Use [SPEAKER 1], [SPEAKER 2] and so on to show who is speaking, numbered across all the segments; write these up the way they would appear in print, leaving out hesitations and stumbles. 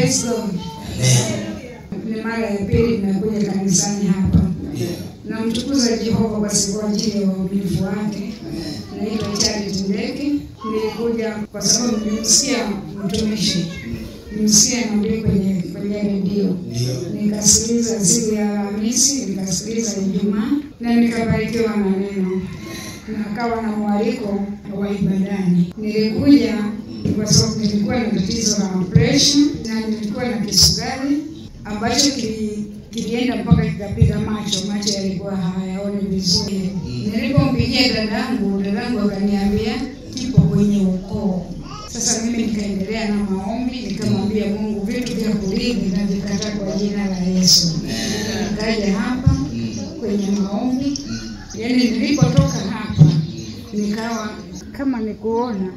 [SPEAKER 1] Praise God. Ni mara ya pili nimekuja kanisani hapa. Namtukuza Jehova kwa sababu ya uaminifu wake. Naitwa Charity Ndeke. Nilikuja kwa sababu nilimsikia mtumishi. Nilimsikia nabii kwenye redio. Nikasikiliza siku ya Alhamisi, nikasikiliza Ijumaa na nikabarikiwa na neno. Nakawa na mwaliko wa ibadani. Nilikuja kwa sababu nilikuwa na tatizo la pressure na nilikuwa na kisukari ambacho kilienda mpaka kikapiga macho yalikuwa hayaoni vizuri. Nilipompigia dadangu akaniambia kipo kwenye ukoo. Sasa mimi nikaendelea na maombi, nikamwambia Mungu vitu vya kulinda na vikata kwa jina la Yesu. Nikaja hapa kwenye maombi. Yaani nilipotoka hapa nikawa kama nikuona,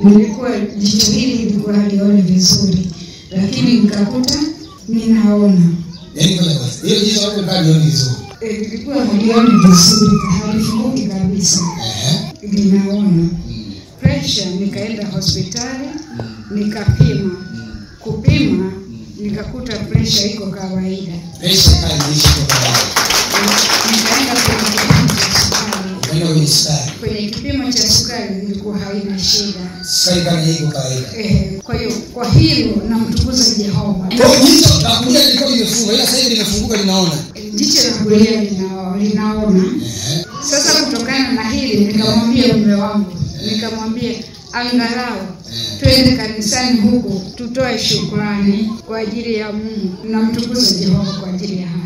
[SPEAKER 1] nilikuwa jicho hili lilikuwa halioni vizuri, lakini nikakuta ninaona.
[SPEAKER 2] Yaani kwa basi hiyo jicho lako halioni vizuri.
[SPEAKER 1] Lilikuwa halioni vizuri, halifunguki kabisa. Ninaona. Pressure nikaenda hospitali, nikapima. Kupima nikakuta pressure iko kawaida.
[SPEAKER 2] Pressure iko kawaida.
[SPEAKER 1] Nikaenda kwenye kipimo cha sukari ilikuwa haina shida.
[SPEAKER 2] Sukari kama iko kawaida.
[SPEAKER 1] Kwa hilo namtukuza Jehova.
[SPEAKER 2] Kwa jicho la kulia lilikuwa limefunga, ila sasa limefunguka linaona.
[SPEAKER 1] Jicho la kulia linaona. Sasa kutokana na hili nikamwambia mume wangu, nikamwambia angalau twende kanisani huko tutoe shukrani kwa ajili ya Mungu. Namtukuza Jehova kwa ajili ya haya.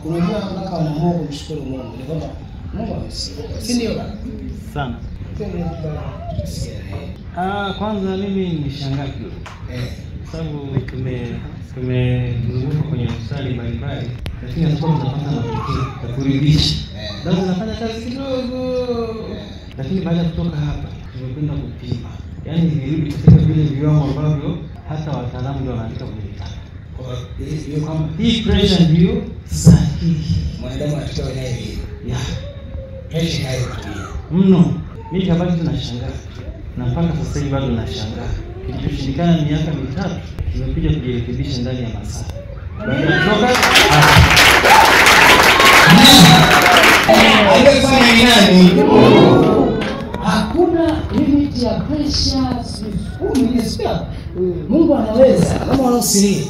[SPEAKER 3] Unajua nataka na Mungu kumshukuru Mungu. Ni kwamba Mungu amesikia. Si ndio baba?
[SPEAKER 4] Sana. Kwanza mimi nishangaa kidogo. Sababu tumezunguka kwenye mstari mbalimbali, lakini hatukuwa tunapata matokeo ya kuridhisha. Bado tunafanya kazi kidogo. Lakini baada ya kutoka hapa, tumekwenda kupima. Yaani nilirudi katika vile viwango ambavyo hata wataalamu ndio wanaandika kwenye vitabu. Hii pressure ndio sahihi.
[SPEAKER 2] Mwanadamu anatakiwa naye hivi. Pressure haikutumia.
[SPEAKER 4] Mno. Mimi kabaki tunashangaa. Na mpaka sasa hivi bado nashangaa. Kilichoshindikana miaka 3 tumekuja kujirekebisha ndani ya masaa. Baada ya kutoka
[SPEAKER 2] alifanya nani?
[SPEAKER 3] Hakuna limit ya pressure. Mungu anaweza.
[SPEAKER 2] Kama wanaosiria